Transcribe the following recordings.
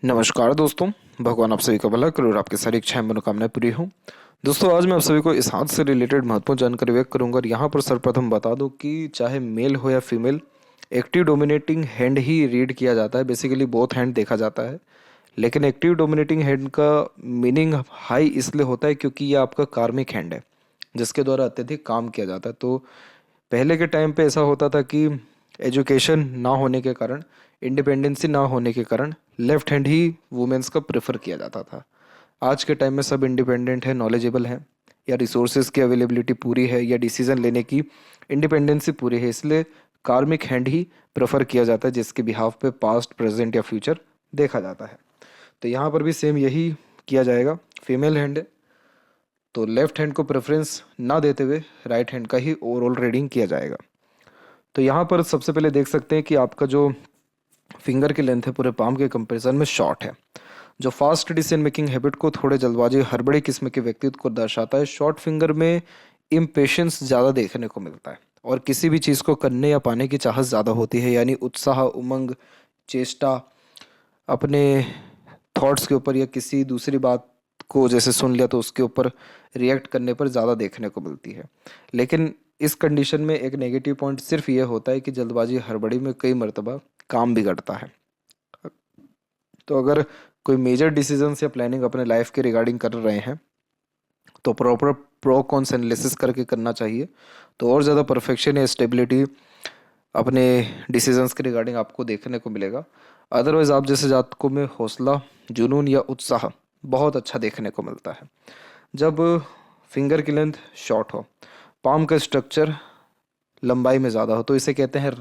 नमस्कार दोस्तों। भगवान आप सभी का भला करे और आपकी सारी इच्छाएं मनोकामनाएं पूरी हों। दोस्तों, आज मैं आप सभी को इस हाथ से रिलेटेड महत्वपूर्ण जानकारी व्यक्त करूंगा और यहाँ पर सर्वप्रथम बता दूं कि चाहे मेल हो या फीमेल, एक्टिव डोमिनेटिंग हैंड ही रीड किया जाता है। बेसिकली बोथ हैंड देखा जाता है, लेकिन एक्टिव डोमिनेटिंग हैंड का मीनिंग हाई इसलिए होता है क्योंकि ये आपका कार्मिक हैंड है जिसके द्वारा अत्यधिक काम किया जाता है। तो पहले के टाइम पे ऐसा होता था कि एजुकेशन ना होने के कारण, इंडिपेंडेंसी ना होने के कारण लेफ्ट हैंड ही वुमेन्स का प्रेफर किया जाता था। आज के टाइम में सब इंडिपेंडेंट है, नॉलेजेबल है, या रिसोर्सेज की अवेलेबिलिटी पूरी है, या डिसीजन लेने की इंडिपेंडेंसी पूरी है, इसलिए कार्मिक हैंड ही प्रेफर किया जाता है जिसके बिहाफ पे पास्ट, प्रेजेंट या फ्यूचर देखा जाता है। तो यहाँ पर भी सेम यही किया जाएगा। फीमेल हैंड है तो लेफ्ट हैंड को प्रेफरेंस ना देते हुए राइट हैंड का ही ओवरऑल रीडिंग किया जाएगा। तो यहाँ पर सबसे पहले देख सकते हैं कि आपका जो फिंगर की लेंथ है पूरे पाम के कंपैरिजन में शॉर्ट है, जो फास्ट डिसीजन मेकिंग हैबिट को, थोड़े जल्दबाजी हड़बड़ी किस्म के व्यक्तित्व को दर्शाता है। शॉर्ट फिंगर में इम्पेशंस ज़्यादा देखने को मिलता है और किसी भी चीज़ को करने या पाने की चाहत ज़्यादा होती है, यानी उत्साह, उमंग, चेष्टा अपने थॉट्स के ऊपर या किसी दूसरी बात को जैसे सुन लिया तो उसके ऊपर रिएक्ट करने पर ज़्यादा देखने को मिलती है। लेकिन इस कंडीशन में एक नेगेटिव पॉइंट सिर्फ ये होता है कि जल्दबाजी हड़बड़ी में कई मर्तबा काम बिगड़ता है। तो अगर कोई मेजर डिसीजंस या प्लानिंग अपने लाइफ के रिगार्डिंग कर रहे हैं तो प्रॉपर प्रो कॉन्स एनालिसिस करके करना चाहिए, तो और ज़्यादा परफेक्शन या स्टेबिलिटी अपने डिसीजंस के रिगार्डिंग आपको देखने को मिलेगा। अदरवाइज आप जैसे जातकों में हौसला, जुनून या उत्साह बहुत अच्छा देखने को मिलता है। जब फिंगर की लेंथ शॉर्ट हो, पाम का स्ट्रक्चर लंबाई में ज़्यादा हो, तो इसे कहते हैं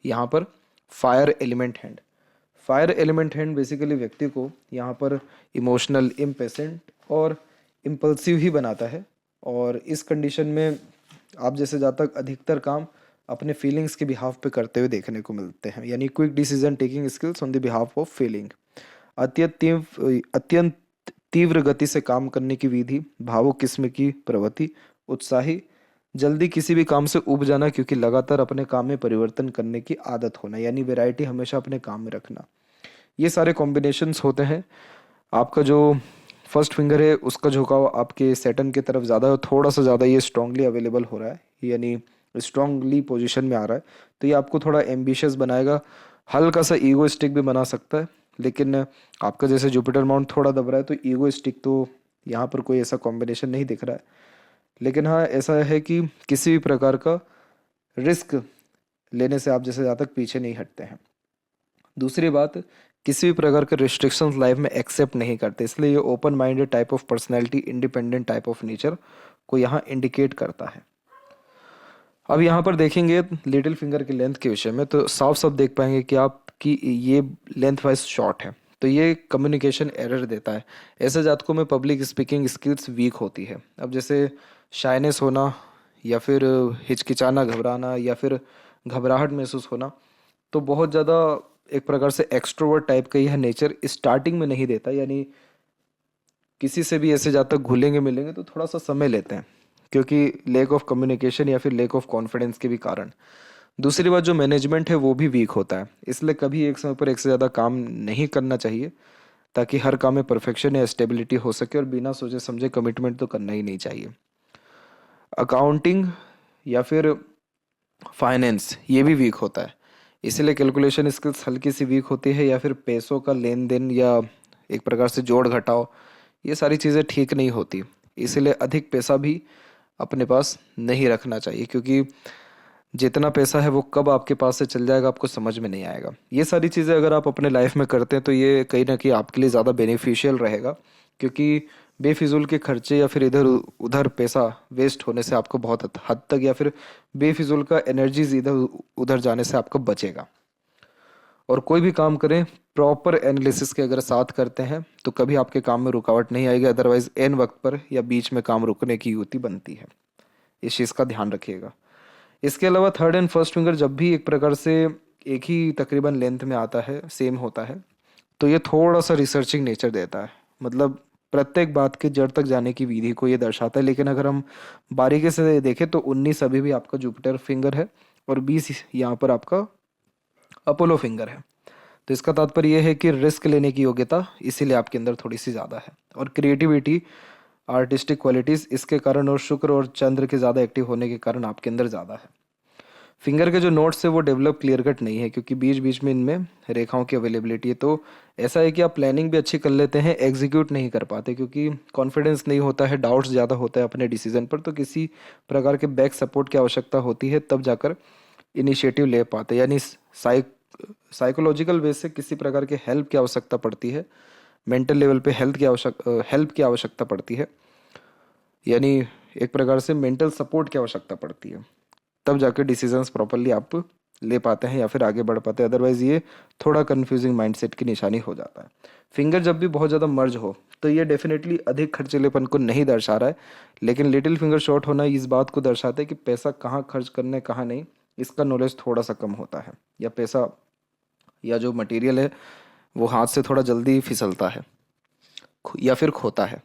यहाँ पर fire element hand. Fire element hand basically व्यक्ति को यहाँ पर इमोशनल, इम्पेशेंट और इम्पल्सिव ही बनाता है। और इस कंडीशन में आप जैसे जातक अधिकतर काम अपने फीलिंग्स के बिहाफ पे करते हुए देखने को मिलते हैं, यानी quick decision taking skills on the behalf of feeling. अत्यंत तीव्र गति से काम करने की विधि, भावुक किस्म की प्रवृत्ति, उत्साही, जल्दी किसी भी काम से ऊब जाना क्योंकि लगातार अपने काम में परिवर्तन करने की आदत होना, यानी वैरायटी हमेशा अपने काम में रखना। ये सारे कॉम्बिनेशंस होते हैं। आपका जो फर्स्ट फिंगर है उसका झुकाव आपके सेटन की तरफ ज़्यादा है, थोड़ा सा ज़्यादा ये स्ट्रांगली अवेलेबल हो रहा है, यानी स्ट्रांगली पोजीशन में आ रहा है। तो ये आपको थोड़ा एम्बिशियस बनाएगा, हल्का सा ईगोइस्टिक भी बना सकता है। लेकिन आपका जैसे जुपिटर माउंट थोड़ा दब रहा है तो ईगोइस्टिक तो यहाँ पर कोई ऐसा कॉम्बिनेशन नहीं दिख रहा है। लेकिन हाँ, ऐसा है कि किसी भी प्रकार का रिस्क लेने से आप जैसे ज़्यादा तक पीछे नहीं हटते हैं। दूसरी बात, किसी भी प्रकार के रिस्ट्रिक्शंस लाइफ में एक्सेप्ट नहीं करते, इसलिए ये open minded type of personality, independent type of nature को यहाँ इंडिकेट करता है। अब यहाँ पर देखेंगे लिटिल फिंगर की लेंथ के विषय में तो साफ साफ देख पाएंगे कि आपकी ये लेंथ वाइज शॉर्ट है, तो ये कम्युनिकेशन एरर देता है। ऐसे जातकों में पब्लिक स्पीकिंग स्किल्स वीक होती है। अब जैसे शाइनेस होना या फिर हिचकिचाना, घबराना या फिर घबराहट महसूस होना, तो बहुत ज़्यादा एक प्रकार से एक्सट्रोवर्ट टाइप का यह नेचर स्टार्टिंग में नहीं देता, यानी किसी से भी ऐसे जातक घुलेंगे मिलेंगे तो थोड़ा सा समय लेते हैं क्योंकि लेक ऑफ कम्युनिकेशन या फिर लेक ऑफ कॉन्फिडेंस के भी कारण। दूसरी बात, जो मैनेजमेंट है वो भी वीक होता है, इसलिए कभी एक समय पर एक से ज़्यादा काम नहीं करना चाहिए ताकि हर काम में परफेक्शन या स्टेबिलिटी हो सके, और बिना सोचे समझे कमिटमेंट तो करना ही नहीं चाहिए। अकाउंटिंग या फिर फाइनेंस ये भी वीक होता है, इसीलिए कैलकुलेशन स्किल्स हल्की सी वीक होती है, या फिर पैसों का लेन देन या एक प्रकार से जोड़ घटाव, ये सारी चीज़ें ठीक नहीं होती। इसीलिए अधिक पैसा भी अपने पास नहीं रखना चाहिए क्योंकि जितना पैसा है वो कब आपके पास से चल जाएगा आपको समझ में नहीं आएगा। ये सारी चीज़ें अगर आप अपने लाइफ में करते हैं तो ये कहीं ना कहीं आपके लिए ज़्यादा बेनिफिशियल रहेगा, क्योंकि बेफिजूल के खर्चे या फिर इधर उधर पैसा वेस्ट होने से आपको बहुत हद तक, या फिर बेफिजूल का एनर्जीज इधर उधर जाने से आपको बचेगा। और कोई भी काम करें प्रॉपर एनालिसिस के अगर साथ करते हैं तो कभी आपके काम में रुकावट नहीं आएगी, अदरवाइज एन वक्त पर या बीच में काम रुकने की युक्ति बनती है। इस चीज़ का ध्यान रखिएगा। इसके अलावा थर्ड एंड फर्स्ट फिंगर जब भी एक प्रकार से एक ही तकरीबन लेंथ में आता है, सेम होता है, तो ये थोड़ा सा रिसर्चिंग नेचर देता है, मतलब प्रत्येक बात के जड़ तक जाने की विधि को ये दर्शाता है। लेकिन अगर हम बारीकी से देखें तो 19 अभी भी आपका जुपिटर फिंगर है और 20 यहाँ पर आपका अपोलो फिंगर है। तो इसका तात्पर्य यह है कि रिस्क लेने की योग्यता इसीलिए आपके अंदर थोड़ी सी ज़्यादा है। और क्रिएटिविटी, आर्टिस्टिक क्वालिटीज़ इसके कारण और शुक्र और चंद्र के ज़्यादा एक्टिव होने के कारण आपके अंदर ज़्यादा है। फिंगर के जो नोट्स है वो डेवलप क्लियर कट नहीं है क्योंकि बीच बीच में इनमें रेखाओं की अवेलेबिलिटी है। तो ऐसा है कि आप प्लानिंग भी अच्छी कर लेते हैं, एग्जीक्यूट नहीं कर पाते क्योंकि कॉन्फिडेंस नहीं होता है, डाउट्स ज़्यादा होता है अपने डिसीजन पर। तो किसी प्रकार के बैक सपोर्ट की आवश्यकता होती है तब जाकर इनिशिएटिव ले पाते, यानी साइकोलॉजिकल वे से किसी प्रकार के हेल्प की आवश्यकता पड़ती है, मेंटल लेवल पे हेल्प की आवश्यकता पड़ती है, यानी एक प्रकार से मेंटल सपोर्ट की आवश्यकता पड़ती है, तब जाकर डिसीजंस प्रॉपरली आप ले पाते हैं या फिर आगे बढ़ पाते हैं। अदरवाइज ये थोड़ा कंफ्यूजिंग माइंडसेट की निशानी हो जाता है। फिंगर जब भी बहुत ज़्यादा मर्ज हो तो ये डेफिनेटली अधिक खर्चीलेपन को नहीं दर्शा रहा है, लेकिन लिटिल फिंगर शॉर्ट होना इस बात को दर्शाता है कि पैसा कहाँ खर्च करना है कहाँ नहीं, इसका नॉलेज थोड़ा सा कम होता है, या पैसा या जो मटेरियल है वो हाथ से थोड़ा जल्दी फिसलता है या फिर खोता है।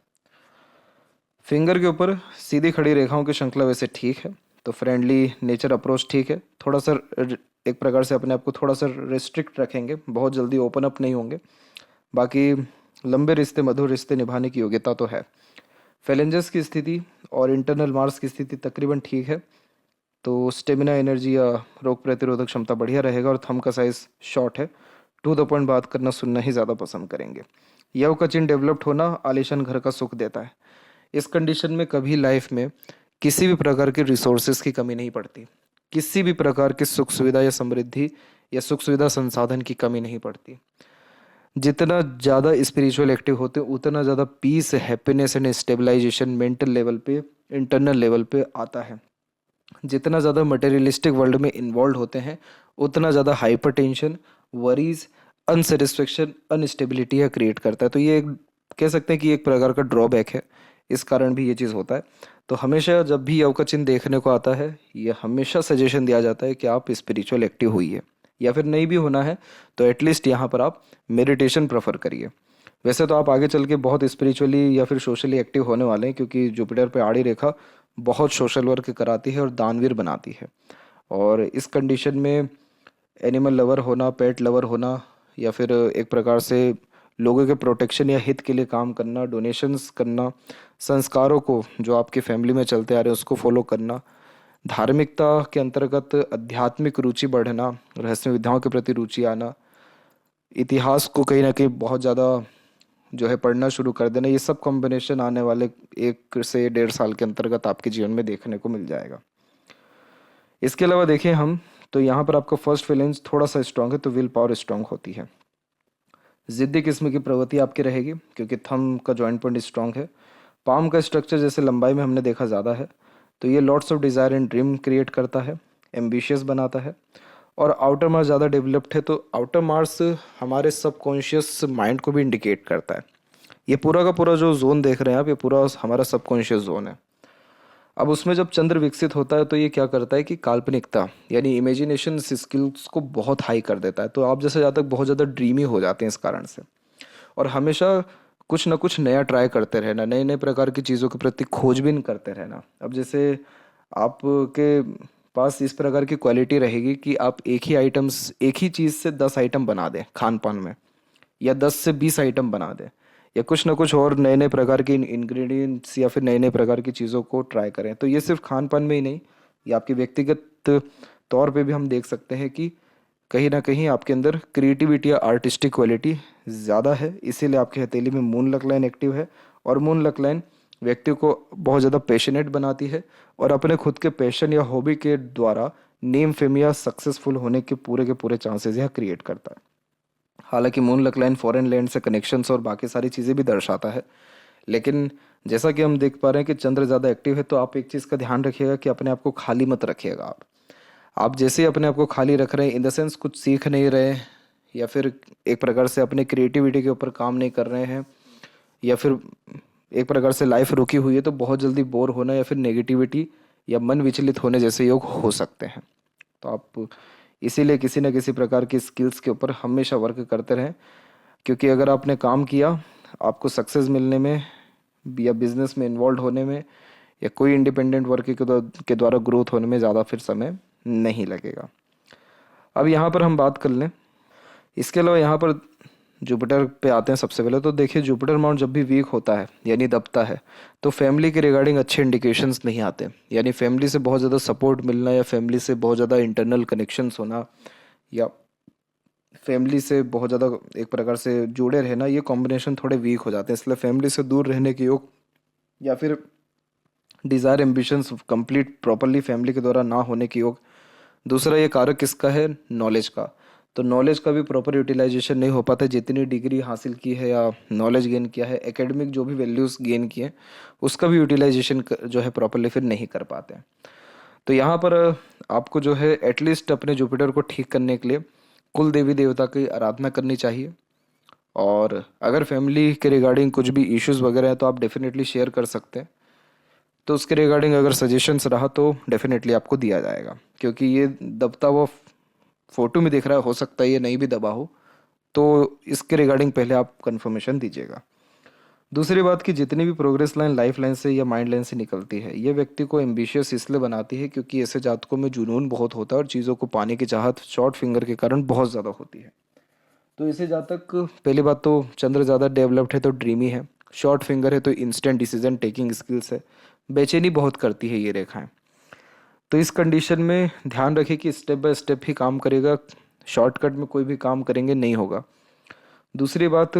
फिंगर के ऊपर सीधी खड़ी रेखाओं की श्रृंखला वैसे ठीक है, तो फ्रेंडली नेचर अप्रोच ठीक है। थोड़ा सा एक प्रकार से अपने आप को थोड़ा सा रिस्ट्रिक्ट रखेंगे, बहुत जल्दी ओपन अप नहीं होंगे। बाकी लंबे रिश्ते, मधुर रिश्ते निभाने की योग्यता तो है। फेलेंजस की स्थिति और इंटरनल मार्स की स्थिति तकरीबन ठीक है, तो स्टेमिना, एनर्जी या रोग प्रतिरोधक क्षमता बढ़िया रहेगा। और थंब का साइज शॉर्ट है, टू द पॉइंट बात करना सुनना ही ज़्यादा पसंद करेंगे। यव का चिन्ह डेवलप्ड होना आलीशान घर का सुख देता है। इस कंडीशन में कभी लाइफ में किसी भी प्रकार के रिसोर्सेज की कमी नहीं पड़ती, किसी भी प्रकार की सुख सुविधा या समृद्धि या सुख सुविधा संसाधन की कमी नहीं पड़ती। जितना ज़्यादा स्पिरिचुअल एक्टिव होते हैं उतना ज़्यादा peace, happiness and stabilization mental level पे, इंटरनल लेवल पे आता है। जितना ज़्यादा मटेरियलिस्टिक वर्ल्ड में इन्वॉल्व होते हैं उतना ज़्यादा hypertension, worries, unsatisfaction, instability है क्रिएट करता है। तो ये एक कह सकते हैं कि एक प्रकार का ड्रॉबैक है, इस कारण भी ये चीज़ होता है। तो हमेशा जब भी योग का चिन्ह देखने को आता है ये हमेशा सजेशन दिया जाता है कि आप स्पिरिचुअल एक्टिव होइए, या फिर नहीं भी होना है तो एटलीस्ट यहाँ पर आप मेडिटेशन प्रेफर करिए। वैसे तो आप आगे चल के बहुत स्पिरिचुअली या फिर सोशली एक्टिव होने वाले हैं क्योंकि जुपिटर पे आड़ी रेखा बहुत सोशल वर्क कराती है और दानवीर बनाती है। और इस कंडीशन में एनिमल लवर होना, पेट लवर होना, या फिर एक प्रकार से लोगों के प्रोटेक्शन या हित के लिए काम करना, डोनेशंस करना, संस्कारों को जो आपकी फैमिली में चलते आ रहे हैं उसको फॉलो करना, धार्मिकता के अंतर्गत आध्यात्मिक रुचि बढ़ना, रहस्य विद्याओं के प्रति रुचि आना, इतिहास को कहीं ना कहीं बहुत ज़्यादा जो है पढ़ना शुरू कर देना, ये सब कॉम्बिनेशन आने वाले 1 से 1.5 साल के अंतर्गत आपके जीवन में देखने को मिल जाएगा। इसके अलावा देखें हम तो यहाँ पर आपका फर्स्ट फीलिंग्स थोड़ा सा स्ट्रांग है, तो विल पावर स्ट्रांग होती है। ज़िद्दी किस्म की प्रवृत्ति आपकी रहेगी क्योंकि थंब का जॉइंट पॉइंट स्ट्रांग है। पाम का स्ट्रक्चर जैसे लंबाई में हमने देखा ज़्यादा है, तो ये lots of desire and dream create करता है, एम्बिशियस बनाता है। और आउटर मार्स ज़्यादा डेवलप्ड है, तो आउटर मार्स हमारे सबकॉन्शियस माइंड को भी इंडिकेट करता है। ये पूरा का पूरा जो जोन देख रहे हैं आप, ये पूरा हमारा सबकॉन्शियस जोन है। अब उसमें जब चंद्र विकसित होता है तो ये क्या करता है कि काल्पनिकता यानी इमेजिनेशन स्किल्स को बहुत हाई कर देता है। तो आप जैसे जातक बहुत ज़्यादा ड्रीमी हो जाते हैं इस कारण से, और हमेशा कुछ ना कुछ नया ट्राई करते रहना, नए नए प्रकार की चीज़ों के प्रति खोजबीन करते रहना। अब जैसे आपके पास इस प्रकार की क्वालिटी रहेगी कि आप एक ही चीज़ से 10 आइटम बना दें खान पान में, या 10 से 20 आइटम बना दें, या कुछ ना कुछ और नए नए प्रकार के इंग्रेडिएंट्स या फिर नए नए प्रकार की चीज़ों को ट्राई करें। तो ये सिर्फ खान पान में ही नहीं, ये आपके व्यक्तिगत तौर पे भी हम देख सकते हैं कि कहीं ना कहीं आपके अंदर क्रिएटिविटी या आर्टिस्टिक क्वालिटी ज़्यादा है। इसीलिए आपकी हथेली में मून लक लाइन एक्टिव है, और मून लक लाइन व्यक्ति को बहुत ज़्यादा पैशनेट बनाती है और अपने खुद के पैशन या हॉबी के द्वारा नेम फेम या सक्सेसफुल होने के पूरे चांसेस यह क्रिएट करता है। हालांकि moon luck line foreign land से कनेक्शंस और बाकी सारी चीज़ें भी दर्शाता है, लेकिन जैसा कि हम देख पा रहे हैं कि चंद्र ज़्यादा एक्टिव है, तो आप एक चीज़ का ध्यान रखिएगा कि अपने आप को खाली मत रखिएगा। आप जैसे ही अपने आप को खाली रख रहे हैं, इन द सेंस कुछ सीख नहीं रहे, या फिर एक प्रकार से अपने क्रिएटिविटी के ऊपर काम नहीं कर रहे हैं, या फिर एक प्रकार से लाइफ रुकी हुई है, तो बहुत जल्दी बोर होना या फिर नेगेटिविटी या मन विचलित होने जैसे योग हो सकते हैं। तो आप इसीलिए किसी न किसी प्रकार की स्किल्स के ऊपर हमेशा वर्क करते रहें, क्योंकि अगर आपने काम किया, आपको सक्सेस मिलने में या बिजनेस में इन्वॉल्व होने में या कोई इंडिपेंडेंट वर्क के द्वारा ग्रोथ होने में ज़्यादा फिर समय नहीं लगेगा। अब यहाँ पर हम बात कर लें, इसके अलावा यहाँ पर जुपिटर पे आते हैं। सबसे पहले तो देखिए, जुपिटर माउंट जब भी वीक होता है यानी दबता है, तो फैमिली के रिगार्डिंग अच्छे इंडिकेशंस नहीं आते। यानी फैमिली से बहुत ज़्यादा सपोर्ट मिलना या फैमिली से बहुत ज़्यादा इंटरनल कनेक्शंस होना या फैमिली से बहुत ज़्यादा एक प्रकार से जुड़े रहना, ये कॉम्बिनेशन थोड़े वीक हो जाते हैं। इसलिए फैमिली से दूर रहने के योग या फिर desire ambitions complete properly family के द्वारा ना होने के योग। दूसरा ये कारक किसका है? नॉलेज का। तो नॉलेज का भी प्रॉपर यूटिलाइजेशन नहीं हो पाता। जितनी डिग्री हासिल की है या नॉलेज गेन किया है, एकेडमिक जो भी वैल्यूज़ गेन किए, उसका भी यूटिलाइजेशन जो है प्रॉपरली फिर नहीं कर पाते हैं। तो यहाँ पर आपको जो है एटलीस्ट अपने जुपिटर को ठीक करने के लिए कुल देवी देवता की आराधना करनी चाहिए। और अगर फैमिली के रिगार्डिंग कुछ भी इश्यूज वगैरह है तो आप डेफिनेटली शेयर कर सकते हैं। तो उसके रिगार्डिंग अगर सजेशंस रहा तो डेफिनेटली आपको दिया जाएगा, क्योंकि ये दबता हुआ फोटो में दिख रहा है, हो सकता है ये नहीं भी दबा हो, तो इसके रिगार्डिंग पहले आप कंफर्मेशन दीजिएगा। दूसरी बात कि जितनी भी प्रोग्रेस लाइन लाइफ लाइन से या माइंड लाइन से निकलती है, ये व्यक्ति को एम्बिशियस इसलिए बनाती है क्योंकि ऐसे जातकों में जुनून बहुत होता है और चीज़ों को पाने की चाहत शॉर्ट फिंगर के कारण बहुत ज़्यादा होती है। तो ऐसे जातक, पहली बात तो चंद्र ज़्यादा डेवलप्ड है तो ड्रीमी है, शॉर्ट फिंगर है तो इंस्टेंट डिसीजन टेकिंग स्किल्स है, बेचैनी बहुत करती है ये रेखाएं। तो इस कंडीशन में ध्यान रखें कि स्टेप बाय स्टेप ही काम करेगा, शॉर्टकट में कोई भी काम करेंगे नहीं होगा। दूसरी बात,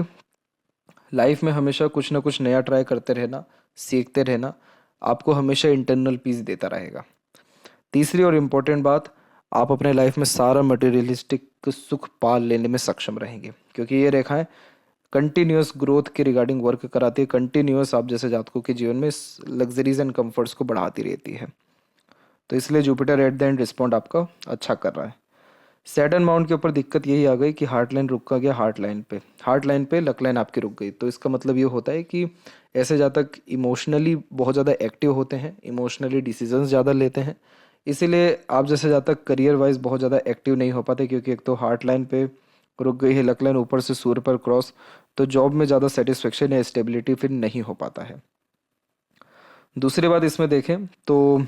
लाइफ में हमेशा कुछ ना कुछ नया ट्राई करते रहना, सीखते रहना आपको हमेशा इंटरनल पीस देता रहेगा। तीसरी और इम्पोर्टेंट बात, आप अपने लाइफ में सारा मटेरियलिस्टिक सुख पाल लेने में सक्षम रहेंगे, क्योंकि ये रेखाएं कंटिन्यूस ग्रोथ के रिगार्डिंग वर्क कराती है। कंटिन्यूस आप जैसे जातकों के जीवन में लग्जरीज एंड कंफर्ट्स को बढ़ाती रहती है। तो इसलिए Jupiter at the end respond आपका अच्छा कर रहा है। सैटर्न माउंट के ऊपर दिक्कत यही आ गई कि हार्ट लाइन रुका गया, हार्ट लाइन पे लक लाइन आपकी रुक गई। तो इसका मतलब ये होता है कि ऐसे जातक इमोशनली बहुत ज़्यादा एक्टिव होते हैं, इमोशनली डिसीजंस ज़्यादा लेते हैं। इसीलिए आप जैसे जातक करियर वाइज बहुत ज़्यादा एक्टिव नहीं हो पाते, क्योंकि एक तो हार्ट लाइन पे रुक गई है लक लाइन, ऊपर से सूर्य पर क्रॉस, तो जॉब में ज़्यादा सेटिस्फेक्शन या स्टेबिलिटी फिर नहीं हो पाता है। दूसरी बात इसमें देखें तो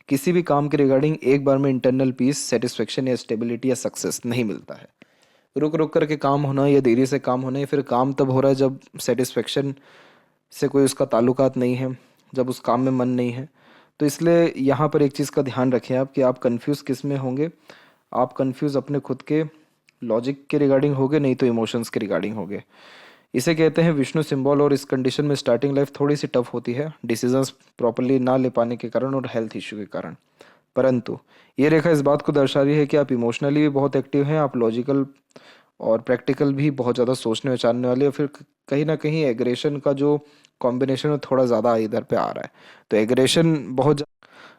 किसी भी काम के रिगार्डिंग एक बार में इंटरनल पीस, सेटिस्फेक्शन या स्टेबिलिटी या सक्सेस नहीं मिलता है। रुक रुक करके काम होना या देरी से काम होना, या फिर काम तब हो रहा है जब सेटिस्फेक्शन से कोई उसका ताल्लुकात नहीं है, जब उस काम में मन नहीं है। तो इसलिए यहाँ पर एक चीज़ का ध्यान रखें आप कि आप कंफ्यूज किस में होंगे। आप कंफ्यूज अपने खुद के लॉजिक के रिगार्डिंग होगे, नहीं तो इमोशंस के रिगार्डिंग होगे। इसे कहते हैं विष्णु सिंबल। और इस कंडीशन में स्टार्टिंग लाइफ थोड़ी सी टफ होती है, डिसीजंस प्रॉपरली ना ले पाने के कारण और हेल्थ इश्यू के कारण। परंतु ये रेखा इस बात को दर्शा रही है कि आप इमोशनली भी बहुत एक्टिव हैं, आप लॉजिकल और प्रैक्टिकल भी बहुत ज़्यादा सोचने विचारने वाले, और फिर कहीं ना कहीं एग्रेशन का जो कॉम्बिनेशन है थोड़ा ज़्यादा इधर पे आ रहा है। तो एग्रेशन बहुत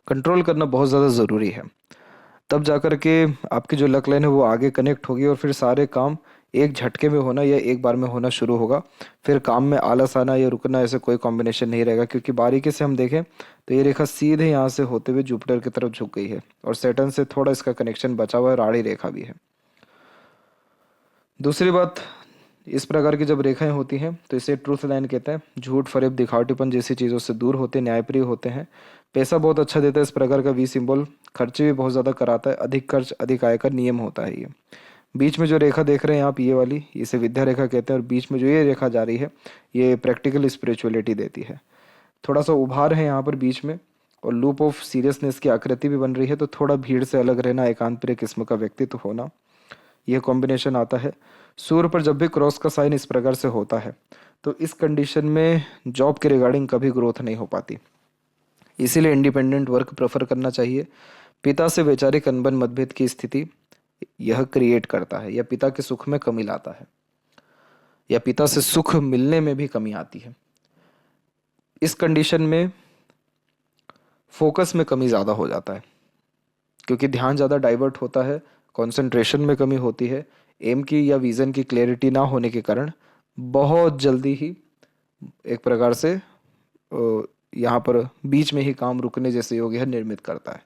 कंट्रोल करना बहुत ज़्यादा ज़रूरी है, तब जाकर के आपकी जो लक लाइन है वो आगे कनेक्ट होगी और फिर सारे काम एक झटके में होना या एक बार में होना शुरू होगा। फिर काम में आलस आना या रुकना ऐसे कोई कॉम्बिनेशन नहीं रहेगा, क्योंकि बारीकी से हम देखें तो ये रेखा सीधे यहाँ से होते हुए जुपिटर की तरफ झुक गई है और सैटर्न से थोड़ा इसका कनेक्शन बचा हुआ है, राड़ी रेखा भी है। दूसरी बात, इस प्रकार की जब रेखाएं होती हैं तो इसे ट्रूथ लाइन कहते हैं। झूठ, फरेब, दिखावटीपन जैसी चीज़ों से दूर होते हैं, न्यायप्रिय होते हैं, पैसा बहुत अच्छा देता है। इस प्रकार का वी सिंबल खर्चे भी बहुत ज़्यादा कराता है, अधिक खर्च अधिक आय का नियम होता है ये। बीच में जो रेखा देख रहे हैं आप, ये वाली, इसे विद्या रेखा कहते हैं, और बीच में जो ये रेखा जा रही है ये प्रैक्टिकल स्पिरिचुअलिटी देती है। थोड़ा सा उभार है यहाँ पर बीच में, और लूप ऑफ सीरियसनेस की आकृति भी बन रही है। तो थोड़ा भीड़ से अलग रहना, एकांत प्रिय किस्म का व्यक्तित्व होना, यह कॉम्बिनेशन आता है। सूर्य पर जब भी क्रॉस का साइन इस प्रकार से होता है तो इस कंडीशन में जॉब के रिगार्डिंग कभी ग्रोथ नहीं हो पाती, इसीलिए इंडिपेंडेंट वर्क प्रेफर करना चाहिए। पिता से वैचारिक अनबन मतभेद की स्थिति यह क्रिएट करता है, या पिता के सुख में कमी लाता है, या पिता से सुख मिलने में भी कमी आती है। इस कंडीशन में फोकस में कमी ज़्यादा हो जाता है, क्योंकि ध्यान ज़्यादा डाइवर्ट होता है, कंसंट्रेशन में कमी होती है, एम की या विज़न की क्लैरिटी ना होने के कारण बहुत जल्दी ही एक प्रकार से यहाँ पर बीच में ही काम रुकने जैसे योग यह निर्मित करता है।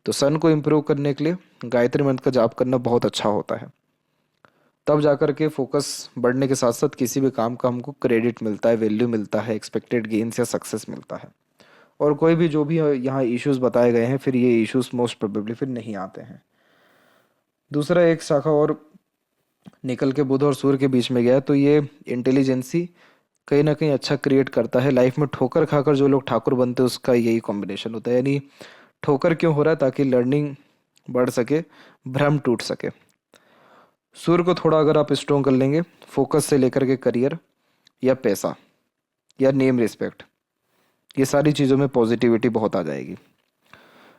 तो सन को इम्प्रूव करने के लिए गायत्री मंत्र का जाप करना बहुत अच्छा होता है, तब जाकर के फोकस बढ़ने के साथ साथ किसी भी काम का हमको क्रेडिट मिलता है, वैल्यू मिलता है, एक्सपेक्टेड गेन्स या सक्सेस मिलता है। और कोई भी जो भी यहाँ इश्यूज बताए गए हैं, फिर ये इश्यूज मोस्ट प्रोबेबली फिर नहीं आते हैं। दूसरा एक शाखा और निकल के बुध और सूर्य के बीच में गया है, तो ये इंटेलिजेंसी कहीं ना कहीं अच्छा क्रिएट करता है। लाइफ में ठोकर खाकर जो लोग ठाकुर बनते हैं उसका यही कॉम्बिनेशन होता है। यानी ठोकर क्यों हो रहा है? ताकि लर्निंग बढ़ सके, भ्रम टूट सके। सूर्य को थोड़ा अगर आप स्ट्रॉन्ग कर लेंगे, फोकस से लेकर के करियर या पैसा या नेम रिस्पेक्ट, ये सारी चीज़ों में पॉजिटिविटी बहुत आ जाएगी।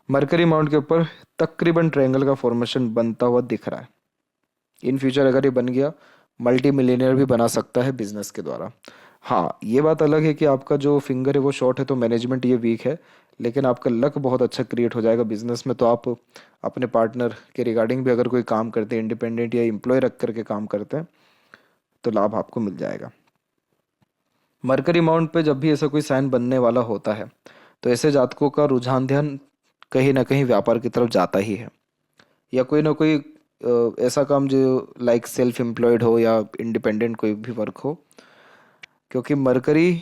मरकरी माउंट के ऊपर तकरीबन ट्रायंगल का फॉर्मेशन बनता हुआ दिख रहा है। इन फ्यूचर अगर ये बन गया, मल्टी मिलियनियर भी बना सकता है बिजनेस के द्वारा। हाँ, ये बात अलग है कि आपका जो फिंगर है वो शॉर्ट है तो मैनेजमेंट ये वीक है, लेकिन आपका लक बहुत अच्छा क्रिएट हो जाएगा बिजनेस में। तो आप अपने पार्टनर के रिगार्डिंग भी अगर कोई काम करते हैं, इंडिपेंडेंट या एम्प्लॉय रख करके काम करते हैं, तो लाभ आपको मिल जाएगा। मरकरी माउंट पे जब भी ऐसा कोई साइन बनने वाला होता है, तो ऐसे जातकों का रुझान ध्यान कहीं ना कहीं व्यापार की तरफ जाता ही है, या कोई ना कोई ऐसा काम जो लाइक सेल्फ एम्प्लॉयड हो या इंडिपेंडेंट कोई भी वर्क हो। क्योंकि मरकरी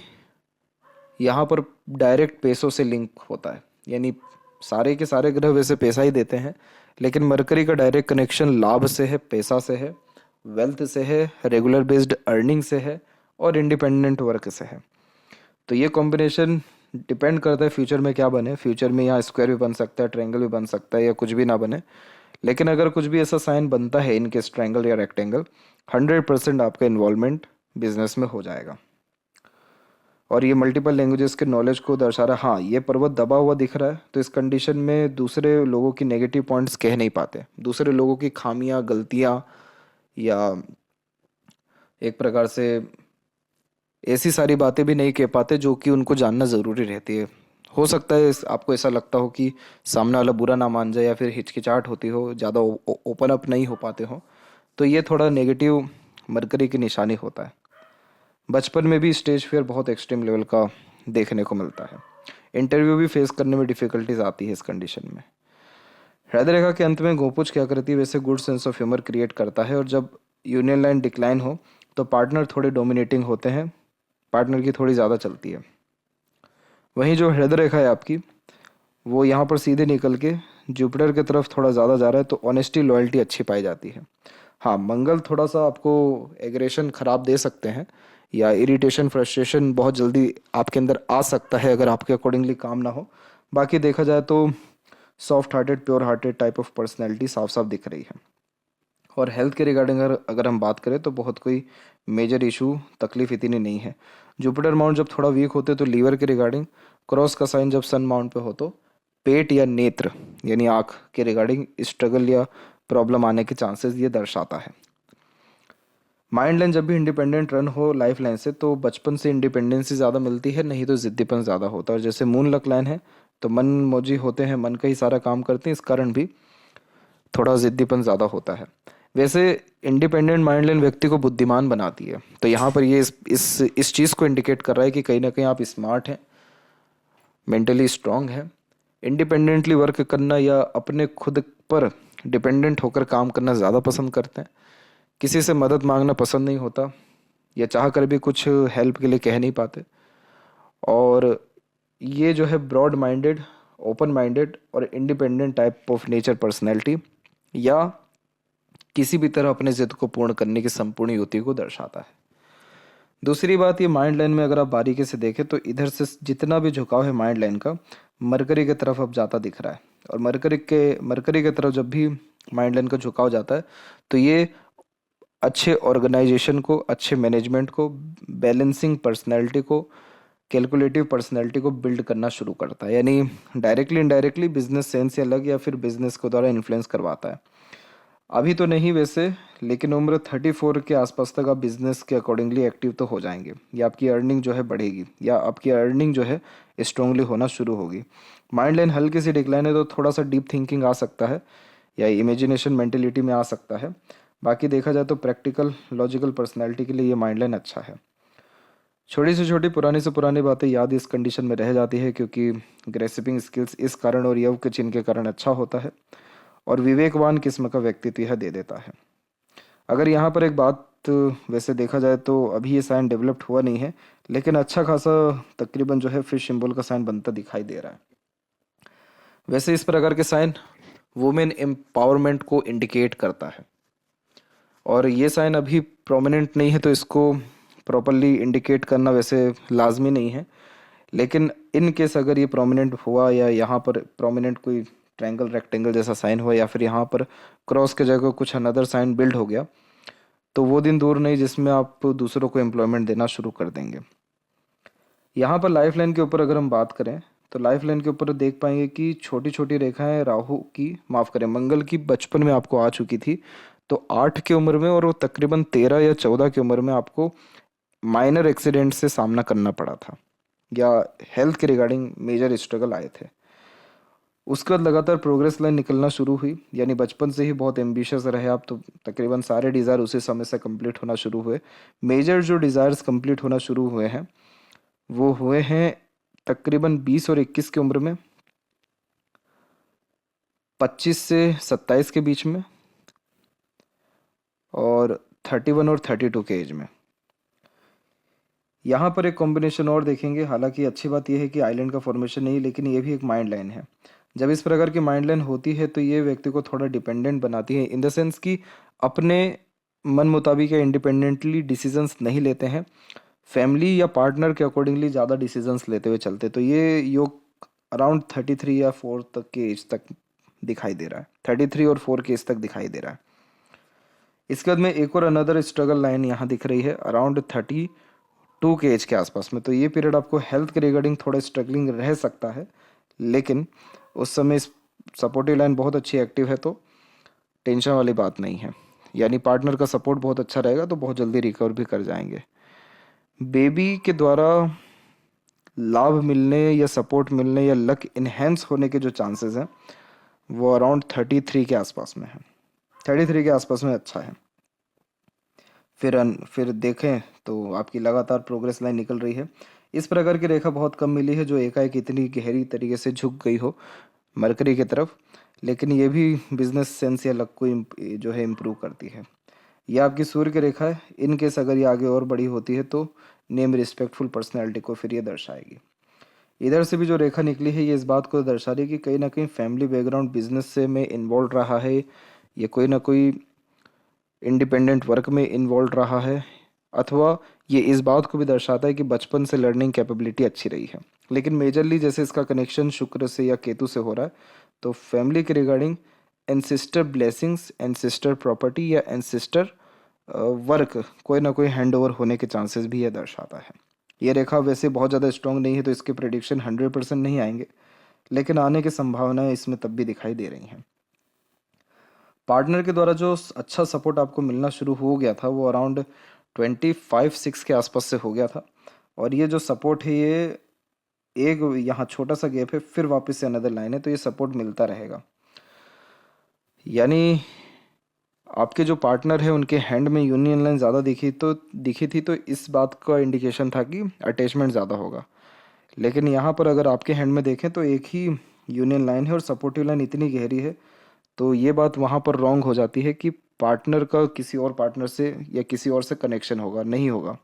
यहाँ पर डायरेक्ट पैसों से लिंक होता है। यानी सारे के सारे ग्रह वैसे पैसा ही देते हैं, लेकिन मरकरी का डायरेक्ट कनेक्शन लाभ से है, पैसा से है, वेल्थ से है, रेगुलर बेस्ड अर्निंग से है और इंडिपेंडेंट वर्क से है। तो ये कॉम्बिनेशन डिपेंड करता है फ्यूचर में क्या बने। फ्यूचर में यहाँ स्क्वायर भी बन सकता है, ट्रायंगल भी बन सकता है, या कुछ भी ना बने। लेकिन अगर कुछ भी ऐसा साइन बनता है इनकेस ट्रायंगल या रेक्टेंगल, 100% आपका इन्वॉल्वमेंट बिजनेस में हो जाएगा। और ये मल्टीपल लैंग्वेजेस के नॉलेज को दर्शा रहा है। हाँ, ये पर्वत दबा हुआ दिख रहा है, तो इस कंडीशन में दूसरे लोगों की नेगेटिव पॉइंट्स कह नहीं पाते, दूसरे लोगों की खामियां, गलतियां, या एक प्रकार से ऐसी सारी बातें भी नहीं कह पाते जो कि उनको जानना ज़रूरी रहती है। हो सकता है आपको ऐसा लगता हो कि सामने वाला बुरा ना मान जाए, या फिर हिचकिचाहट होती हो, ज़्यादा ओपन अप नहीं हो पाते हो, तो ये थोड़ा नेगेटिव मरकरी की निशानी होता है। बचपन में भी स्टेज फेयर बहुत एक्सट्रीम लेवल का देखने को मिलता है। इंटरव्यू भी फेस करने में डिफ़िकल्टीज आती है इस कंडीशन में। हृदय रेखा के अंत में गोपुज क्या करती है? वैसे good sense of humour create करता है, और जब यूनियन लाइन डिक्लाइन हो तो पार्टनर थोड़े डोमिनेटिंग होते हैं, पार्टनर की थोड़ी ज़्यादा चलती है। वहीं जो हृदय रेखा है आपकी, वो यहाँ पर सीधे निकल के जुपिटर की तरफ थोड़ा ज़्यादा जा रहा है, तो ऑनेस्टी, लॉयल्टी अच्छी पाई जाती है। हाँ, मंगल थोड़ा सा आपको एग्रेशन खराब दे सकते हैं, या इरिटेशन, फ्रस्ट्रेशन बहुत जल्दी आपके अंदर आ सकता है अगर आपके अकॉर्डिंगली काम ना हो। बाकी देखा जाए तो soft hearted, pure hearted type of personality साफ साफ दिख रही है। और हेल्थ के रिगार्डिंग अगर हम बात करें तो बहुत कोई मेजर इशू, तकलीफ इतनी नहीं है। जुपिटर माउंट जब थोड़ा वीक होते तो लीवर के रिगार्डिंग, क्रॉस का साइन जब सन माउंट पे हो तो पेट या नेत्र यानी आँख के रिगार्डिंग स्ट्रगल या प्रॉब्लम आने के चांसेस ये दर्शाता है। माइंड लाइन जब भी इंडिपेंडेंट रन हो लाइफ लाइन से, तो बचपन से इंडिपेंडेंसी ज़्यादा मिलती है, नहीं तो ज़िद्दीपन ज़्यादा होता है। और जैसे मून लक लाइन है तो मन मौजी होते हैं, मन का ही सारा काम करते हैं, इस कारण भी थोड़ा ज़िद्दीपन ज़्यादा होता है। वैसे इंडिपेंडेंट माइंड लाइन व्यक्ति को बुद्धिमान बनाती है, तो यहाँ पर ये इस चीज़ को इंडिकेट कर रहा है कि कहीं ना कहीं आप स्मार्ट हैं, मेंटली स्ट्रांग है, इंडिपेंडेंटली वर्क करना या अपने खुद पर डिपेंडेंट होकर काम करना ज़्यादा पसंद करते हैं, किसी से मदद मांगना पसंद नहीं होता, या चाह कर भी कुछ हेल्प के लिए कह नहीं पाते। और ये जो है ब्रॉड माइंडेड, ओपन माइंडेड और independent type of nature personality, या किसी भी तरह अपने जिद को पूर्ण करने की संपूर्ण युक्ति को दर्शाता है। दूसरी बात, ये माइंड लाइन में अगर आप बारीकी से देखें तो इधर से जितना भी झुकाव है माइंड लाइन का, मरकरी की तरफ अब जाता दिख रहा है। और मरकरी की तरफ जब भी माइंड लाइन का झुकाव जाता है, तो ये अच्छे ऑर्गेनाइजेशन को, अच्छे मैनेजमेंट को, बैलेंसिंग पर्सनैलिटी को, कैलकुलेटिव पर्सनैलिटी को बिल्ड करना शुरू करता है। यानी डायरेक्टली इनडायरेक्टली बिजनेस सेंस या लग, या फिर बिजनेस को द्वारा इन्फ्लुएंस करवाता है। अभी तो नहीं वैसे, लेकिन उम्र 34 के आसपास तक आप बिजनेस के अकॉर्डिंगली एक्टिव तो हो जाएंगे, या आपकी अर्निंग जो है बढ़ेगी, या आपकी अर्निंग जो है स्ट्रांगली होना शुरू होगी। माइंड लाइन हल्की सी डिक्लाइन है तो थोड़ा सा डीप थिंकिंग आ सकता है, या इमेजिनेशन मेंटेलिटी में आ सकता है। बाकी देखा जाए तो प्रैक्टिकल लॉजिकल पर्सनैलिटी के लिए ये माइंड लाइन अच्छा है। छोटी से छोटी, पुरानी से पुरानी बातें याद इस कंडीशन में रह जाती है, क्योंकि ग्रेसिपिंग स्किल्स इस कारण और यव के चिन्ह के कारण अच्छा होता है, और विवेकवान किस्म का व्यक्तित्व यह दे देता है। अगर यहाँ पर एक बात वैसे देखा जाए तो अभी ये साइन डेवलप्ड हुआ नहीं है, लेकिन अच्छा खासा तकरीबन जो है फिश सिंबल का साइन बनता दिखाई दे रहा है। वैसे इस प्रकार के साइन वुमेन एम्पावरमेंट को इंडिकेट करता है। और ये साइन अभी प्रोमिनेंट नहीं है तो इसको प्रॉपरली इंडिकेट करना वैसे लाजमी नहीं है, लेकिन इन केस अगर ये प्रोमिनेंट हुआ या यहाँ पर प्रोमिनेंट कोई ट्रायंगल रेक्टेंगल जैसा साइन हुआ या फिर यहाँ पर क्रॉस के जगह कुछ अनदर साइन बिल्ड हो गया, तो वो दिन दूर नहीं जिसमें आप दूसरों को एम्प्लॉयमेंट देना शुरू कर देंगे। यहाँ पर लाइफ लाइन के ऊपर अगर हम बात करें तो लाइफ लाइन के ऊपर देख पाएंगे कि छोटी छोटी रेखाएं राहु की, माफ करें, मंगल की बचपन में आपको आ चुकी थी, तो 8 की उम्र में और वो तकरीबन 13 या 14 की उम्र में आपको माइनर एक्सीडेंट से सामना करना पड़ा था या हेल्थ के रिगार्डिंग मेजर स्ट्रगल आए थे। उसके बाद लगातार प्रोग्रेस लाइन निकलना शुरू हुई, यानी बचपन से ही बहुत एम्बिशियस रहे आप, तो तकरीबन सारे डिज़ायर उसी समय से कंप्लीट होना शुरू हुए। मेजर जो डिज़ायर्स कंप्लीट होना शुरू हुए हैं वो हुए हैं तकरीबन 20 और 21 की उम्र में, 25 से 27 के बीच में, और 31 और 32 के एज में। यहाँ पर एक कॉम्बिनेशन और देखेंगे, हालांकि अच्छी बात यह है कि आइलैंड का फॉर्मेशन नहीं, लेकिन ये भी एक माइंड लाइन है। जब इस प्रकार की माइंड लाइन होती है तो ये व्यक्ति को थोड़ा डिपेंडेंट बनाती है, इन द सेंस कि अपने मन मुताबिक या इंडिपेंडेंटली डिसीजंस नहीं लेते हैं, फैमिली या पार्टनर के अकॉर्डिंगली ज़्यादा डिसीजंस लेते हुए चलते। तो ये योग अराउंड 33 या 4 तक के एज तक दिखाई दे रहा है, 33 और 4 के एज तक दिखाई दे रहा है। इसके बाद में एक और अनदर स्ट्रगल लाइन यहाँ दिख रही है अराउंड 32 के एज के आसपास में। तो ये पीरियड आपको हेल्थ के रिगार्डिंग थोड़ा स्ट्रगलिंग रह सकता है, लेकिन उस समय सपोर्टिव लाइन बहुत अच्छी एक्टिव है, तो टेंशन वाली बात नहीं है। यानी पार्टनर का सपोर्ट बहुत अच्छा रहेगा तो बहुत जल्दी रिकवर भी कर जाएंगे। बेबी के द्वारा लाभ मिलने या सपोर्ट मिलने या लक इन्हेंस होने के जो चांसेस हैं वो अराउंड 33 के आसपास में है, 33 के आसपास में अच्छा है। फिर देखें तो आपकी लगातार प्रोग्रेस लाइन निकल रही है। इस प्रकार की रेखा बहुत कम मिली है जो एकाएक इतनी गहरी तरीके से झुक गई हो मरकरी की तरफ, लेकिन ये भी बिजनेस सेंस या लक को जो है इम्प्रूव करती है। यह आपकी सूर्य की रेखा है, इन केस अगर ये आगे और बड़ी होती है तो नेम रिस्पेक्टफुल पर्सनैलिटी को फिर ये दर्शाएगी। इधर से भी जो रेखा निकली है ये इस बात को दर्शा रही है कि कहीं ना कहीं फैमिली बैकग्राउंड बिजनेस से में इन्वॉल्व रहा है, या कोई ना कोई इंडिपेंडेंट वर्क में इन्वॉल्व रहा है, अथवा ये इस बात को भी दर्शाता है कि बचपन से लर्निंग कैपेबिलिटी अच्छी रही है। लेकिन मेजरली जैसे इसका कनेक्शन शुक्र से या केतु से हो रहा है, तो फैमिली के regarding ancestor blessings, ancestor property या एंसिस्टर वर्क कोई ना कोई हैंड ओवर होने के चांसेस भी यह दर्शाता है। ये रेखा वैसे बहुत ज़्यादा स्ट्रॉन्ग नहीं है तो इसके प्रेडिक्शन 100% नहीं आएंगे, लेकिन आने की संभावनाएं इसमें तब भी दिखाई दे रही हैं। पार्टनर के द्वारा जो अच्छा सपोर्ट आपको मिलना शुरू हो गया था वो अराउंड 25-6 के आसपास से हो गया था, और ये जो सपोर्ट है ये एक यहाँ छोटा सा गैप है, फिर वापस से अनदर लाइन है, तो ये सपोर्ट मिलता रहेगा। यानी आपके जो पार्टनर है उनके हैंड में यूनियन लाइन ज़्यादा दिखी थी तो इस बात का इंडिकेशन था कि अटैचमेंट ज़्यादा होगा। लेकिन यहाँ पर अगर आपके हैंड में देखें तो एक ही यूनियन लाइन है और सपोर्टिव लाइन इतनी गहरी है, तो ये बात वहाँ पर रॉन्ग हो जाती है कि पार्टनर का किसी और पार्टनर से या किसी और से कनेक्शन होगा, नहीं होगा।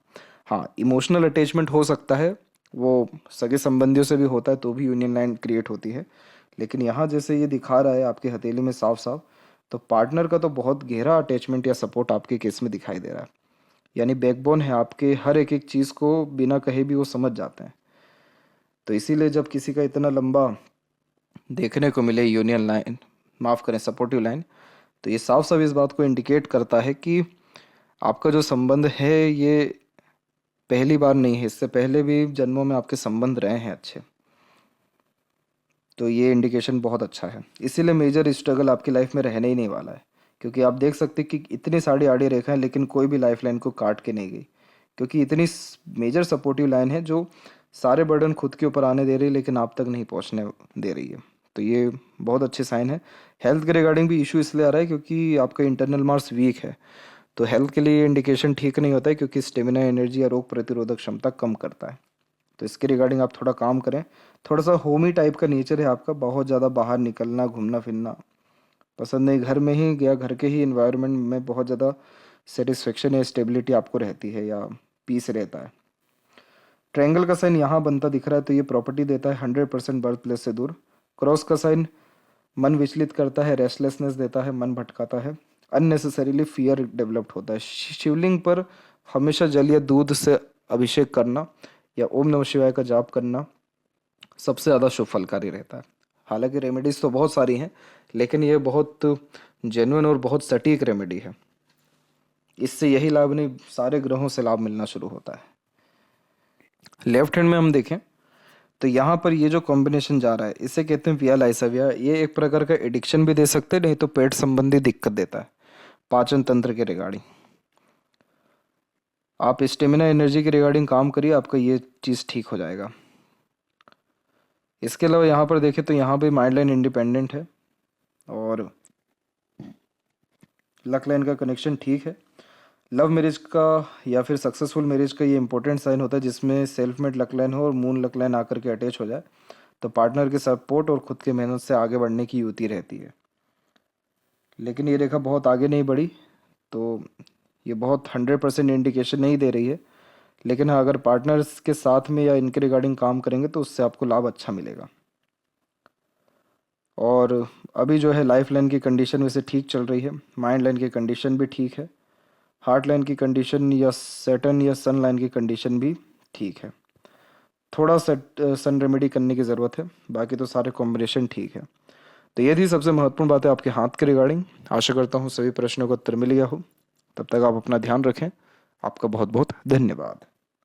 हाँ, इमोशनल अटैचमेंट हो सकता है, वो सगे संबंधियों से भी होता है तो भी यूनियन लाइन क्रिएट होती है, लेकिन यहाँ जैसे ये दिखा रहा है आपकी हथेली में साफ साफ, तो पार्टनर का तो बहुत गहरा अटैचमेंट या सपोर्ट आपके केस में दिखाई दे रहा है। यानी बैकबोन है, आपके हर एक एक चीज़ को बिना कहे भी वो समझ जाते हैं। तो इसीलिए जब किसी का इतना लंबा देखने को मिले यूनियन लाइन, माफ़ करें सपोर्टिव लाइन, तो ये साफ साफ इस बात को इंडिकेट करता है कि आपका जो संबंध है ये पहली बार नहीं है, इससे पहले भी जन्मों में आपके संबंध रहे हैं अच्छे। तो ये इंडिकेशन बहुत अच्छा है, इसीलिए मेजर स्ट्रगल आपकी लाइफ में रहने ही नहीं वाला है, क्योंकि आप देख सकते हैं कि इतनी सारी आड़ी रेखा है लेकिन कोई भी लाइफ लाइन को काट के नहीं गई, क्योंकि इतनी मेजर सपोर्टिव लाइन है जो सारे बर्डन खुद के ऊपर आने दे रही है लेकिन आप तक नहीं पहुंचने दे रही है। तो ये बहुत अच्छे साइन है। हेल्थ के रिगार्डिंग भी इशू इसलिए आ रहा है क्योंकि आपका इंटरनल मार्स वीक है, तो हेल्थ के लिए इंडिकेशन ठीक नहीं होता है, क्योंकि स्टेमिना, एनर्जी या रोग प्रतिरोधक क्षमता कम करता है। तो इसके रिगार्डिंग आप थोड़ा काम करें। थोड़ा सा होमी टाइप का नेचर है आपका, बहुत ज़्यादा बाहर निकलना घूमना फिरना पसंद नहीं, घर में ही या घर के ही इन्वायरमेंट में बहुत ज़्यादा सेटिस्फेक्शन या स्टेबिलिटी आपको रहती है या पीस रहता है। ट्रायंगल का साइन यहाँ बनता दिख रहा है तो ये प्रॉपर्टी देता है 100% बर्थ प्लेस से दूर। क्रॉस का साइन मन विचलित करता है, रेस्टलेसनेस देता है, मन भटकाता है। अननेसेसरीली फियर डेवलप्ड होता है। शिवलिंग पर हमेशा जल या दूध से अभिषेक करना या ओम नमः शिवाय का जाप करना सबसे ज़्यादा शुभ फलकारी रहता है। हालांकि रेमेडीज तो बहुत सारी हैं, लेकिन ये बहुत जेन्युइन और बहुत सटीक रेमेडी है। इससे यही लाभ नहीं, सारे ग्रहों से लाभ मिलना शुरू होता है। लेफ्ट हैंड में हम देखें तो यहाँ पर ये जो कॉम्बिनेशन जा रहा है इसे कहते हैं विया लाइसाविया। ये एक प्रकार का एडिक्शन भी दे सकते हैं, नहीं तो पेट संबंधी दिक्कत देता है, पाचन तंत्र के रिगार्डिंग। आप स्टेमिना एनर्जी के रिगार्डिंग काम करिए, आपका ये चीज़ ठीक हो जाएगा। इसके अलावा यहाँ पर देखें तो यहाँ पे माइंड लाइन इंडिपेंडेंट है और लक लाइन का कनेक्शन ठीक है। लव मैरिज का या फिर सक्सेसफुल मैरिज का ये इंपॉर्टेंट साइन होता है जिसमें सेल्फ मेड लक लाइन हो और मून लक लाइन आकर के अटैच हो जाए, तो पार्टनर के सपोर्ट और खुद के मेहनत से आगे बढ़ने की युति रहती है। लेकिन ये रेखा बहुत आगे नहीं बढ़ी, तो ये बहुत 100% इंडिकेशन नहीं दे रही है। लेकिन हाँ, अगर पार्टनर्स के साथ में या इनके रिगार्डिंग काम करेंगे तो उससे आपको लाभ अच्छा मिलेगा। और अभी जो है लाइफ लाइन की कंडीशन वैसे ठीक चल रही है, माइंड लाइन की कंडीशन भी ठीक है, हार्ट लाइन की कंडीशन या सैटर्न या सन लाइन की कंडीशन भी ठीक है। थोड़ा सन रेमेडी करने की ज़रूरत है, बाकी तो सारे कॉम्बिनेशन ठीक है। तो ये थी सबसे महत्वपूर्ण बात है आपके हाथ के रिगार्डिंग। आशा करता हूँ सभी प्रश्नों का उत्तर मिल गया हो। तब तक आप अपना ध्यान रखें। आपका बहुत बहुत धन्यवाद।